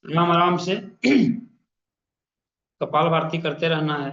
आराम आराम से कपाल भारती करते रहना है।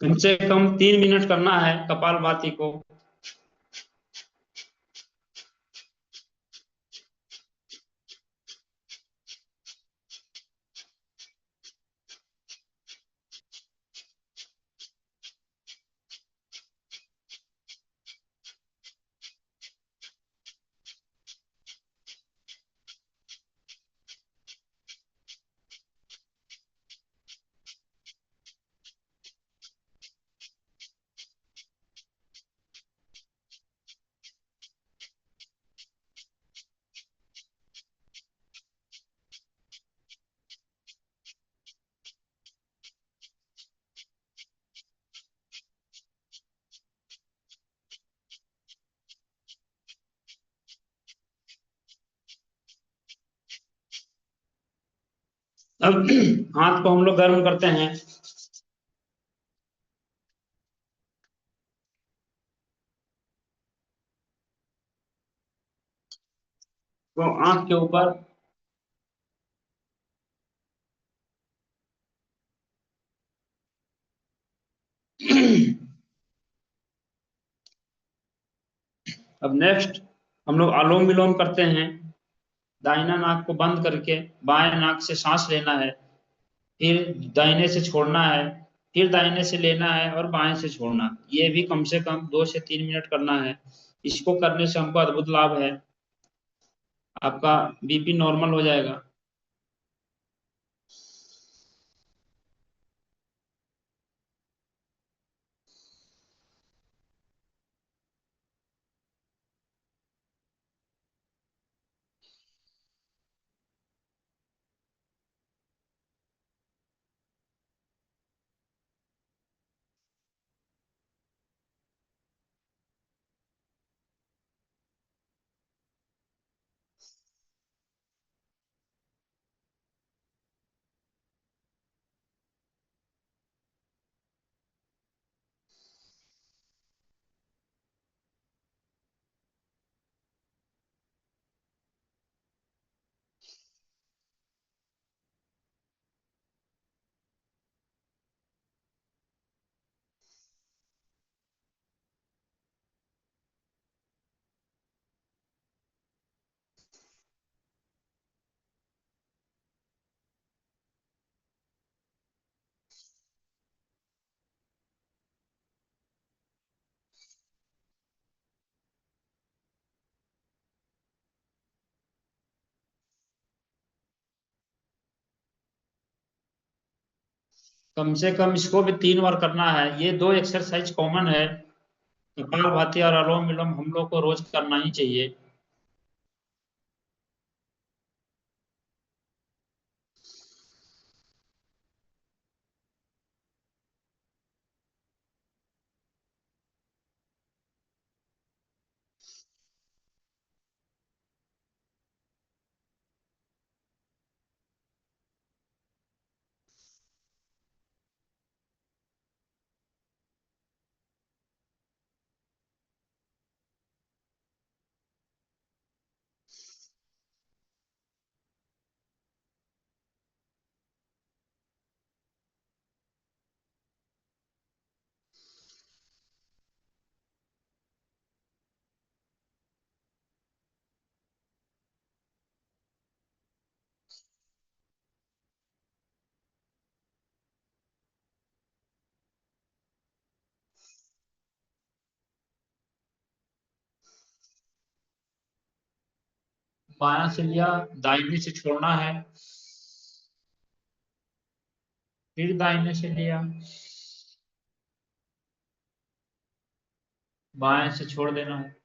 कम से कम 3 मिनट करना है कपाल भाती को। अब हाथ को हम लोग गर्म करते हैं। तो आंख के ऊपर अब नेक्स्ट हम लोग अनुलोम विलोम करते हैं। दाहिना नाक को बंद करके बाएं नाक से सांस लेना है, फिर दाहिने से छोड़ना है, फिर दाहिने से लेना है और बाएं से छोड़ना। ये भी कम से कम 2 से 3 मिनट करना है। इसको करने से हमको अद्भुत लाभ है, आपका बीपी नॉर्मल हो जाएगा। कम से कम इसको भी 3 बार करना है। ये दो एक्सरसाइज कॉमन है। कपाल भाती और अनुलोम विलोम हम लोग को रोज करना ही चाहिए। बायां से लिया, दाहिने से छोड़ना है, फिर दाहिने से लिया, बाएं से छोड़ देना है।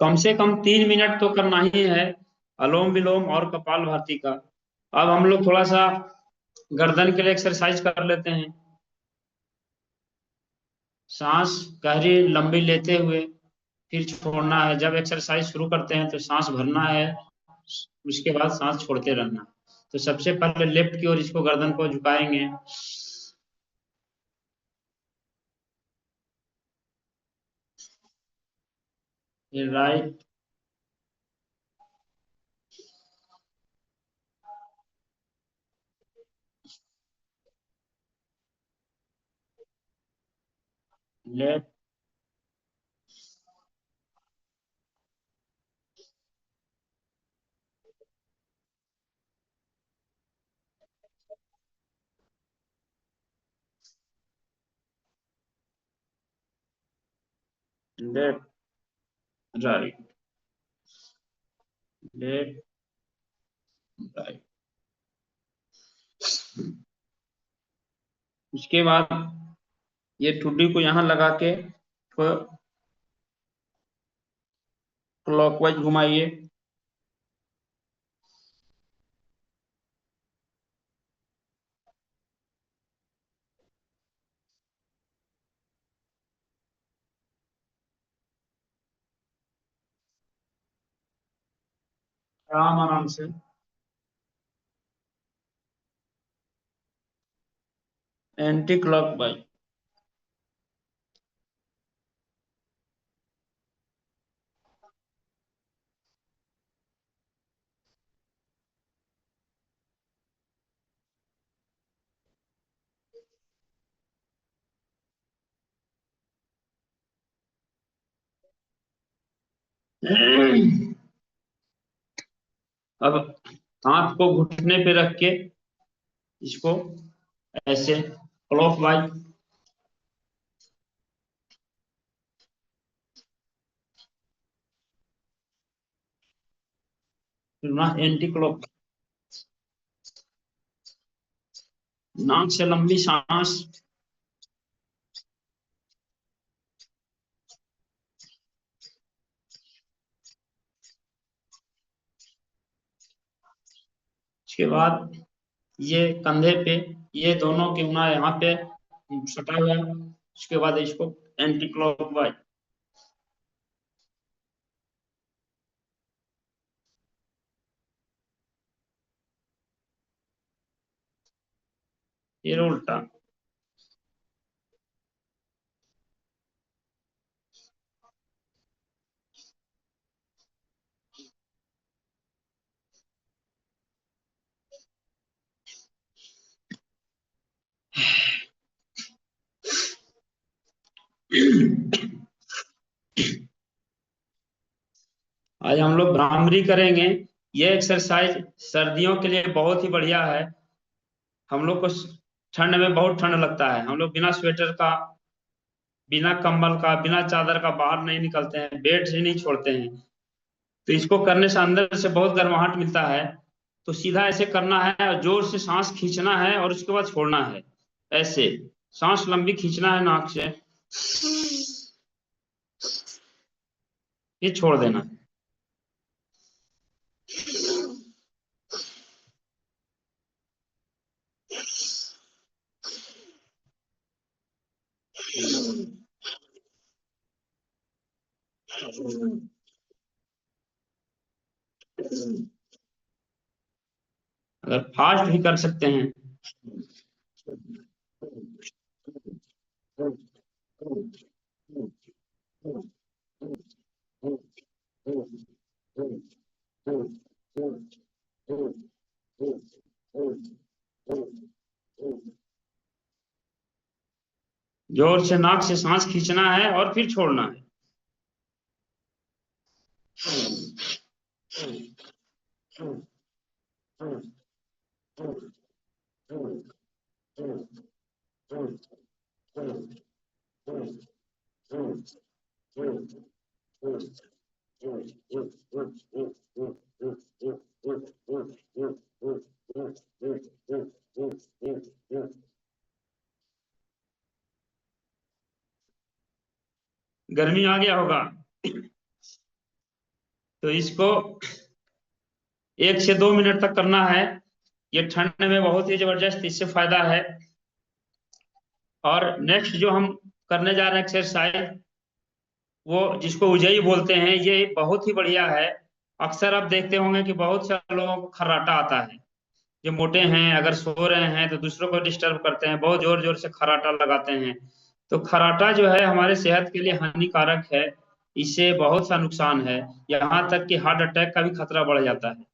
कम से कम 3 मिनट तो करना ही है, अनुलोम विलोम और कपालभाति का। अब हम लोग थोड़ा सा गर्दन के लिए एक्सरसाइज कर लेते हैं। सांस गहरी लंबी लेते हुए फिर छोड़ना है। जब एक्सरसाइज शुरू करते हैं तो सांस भरना है, उसके बाद सांस छोड़ते रहना। तो सबसे पहले लेफ्ट की ओर इसको गर्दन को झुकाएंगे, फिर right, left, left, right, left, right. उसके बाद ये ठुड्डी को यहाँ लगा के क्लॉकवाइज घुमाइए। आराम आराम से, एंटी क्लॉकवाइज। अब हाथ को घुटने पे रख के इसको ऐसे क्लॉकवाइज, फिर ना एंटी क्लॉक। नाक से लंबी सांस, उसके बाद ये कंधे पे, ये दोनों की उंगलियां यहाँ पे सटा हुआ है। उसके बाद इसको एंटी क्लॉकवाइज, फिर उल्टा। आज हम लोग भ्रामरी करेंगे। ये एक्सरसाइज सर्दियों के लिए बहुत ही बढ़िया है। हम लोग को ठंड में बहुत ठंड लगता है, हम लोग बिना स्वेटर का, बिना कंबल का, बिना चादर का बाहर नहीं निकलते हैं, बेड से नहीं छोड़ते हैं। तो इसको करने से अंदर से बहुत गर्माहट मिलता है। तो सीधा ऐसे करना है और जोर से सांस खींचना है और उसके बाद छोड़ना है। ऐसे सांस लंबी खींचना है नाक से, ये छोड़ देना है। अगर फास्ट भी कर सकते हैं। जोर से नाक से सांस खींचना है और फिर छोड़ना है। गर्मी आ गया होगा, तो इसको 1 से 2 मिनट तक करना है। ये ठंड में बहुत ही जबरदस्त इससे फायदा है। और नेक्स्ट जो हम करने जा रहे हैं एक्सरसाइज, वो जिसको उजई बोलते हैं, ये बहुत ही बढ़िया है। अक्सर आप देखते होंगे कि बहुत सारे लोगों को खर्राटा आता है। जो मोटे हैं, अगर सो रहे हैं तो दूसरों को डिस्टर्ब करते हैं, बहुत जोर जोर से खर्राटा लगाते हैं। तो खर्राटा जो है हमारे सेहत के लिए हानिकारक है। इससे बहुत सा नुकसान है, यहाँ तक कि हार्ट अटैक का भी खतरा बढ़ जाता है।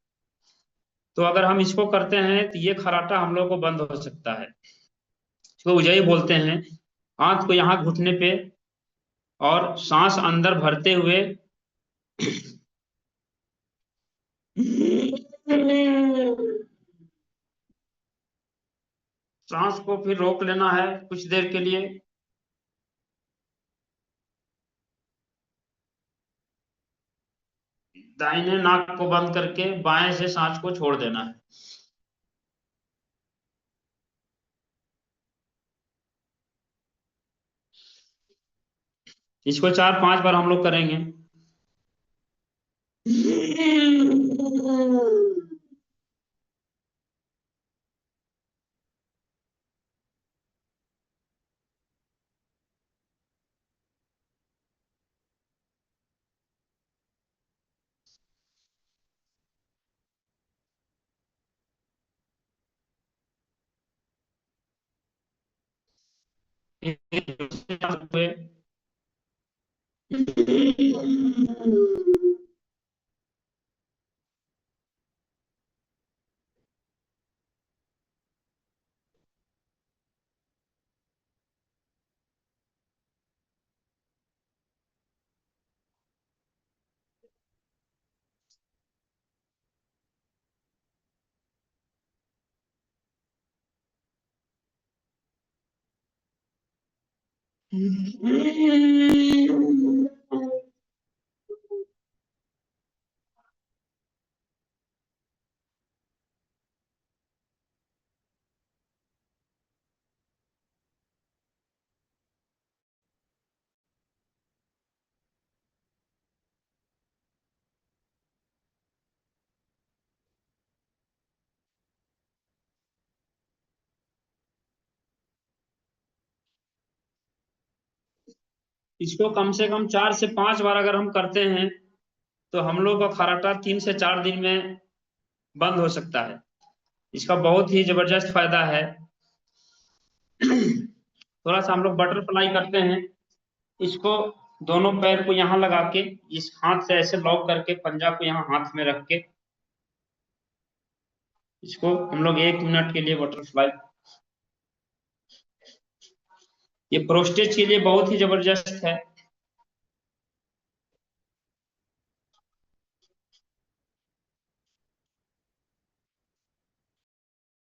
तो अगर हम इसको करते हैं तो ये खर्राटा हम लोग को बंद हो सकता है। इसको उजई बोलते हैं। हाथ को यहाँ घुटने पे, और सांस अंदर भरते हुए सांस को फिर रोक लेना है कुछ देर के लिए। दाहिने नाक को बंद करके बाएं से सांस को छोड़ देना है। इसको 4-5 बार हम लोग करेंगे। इसको कम से कम 4 से 5 बार अगर हम करते हैं तो हम लोग का खर्राटा 3 से 4 दिन में बंद हो सकता है। इसका बहुत ही जबरदस्त फायदा है। थोड़ा सा हम लोग बटरफ्लाई करते हैं। इसको दोनों पैर को यहाँ लगा के, इस हाथ से ऐसे लॉक करके, पंजा को यहाँ हाथ में रख के इसको हम लोग 1 मिनट के लिए बटरफ्लाई। ये प्रोस्टेट के लिए बहुत ही जबरदस्त है।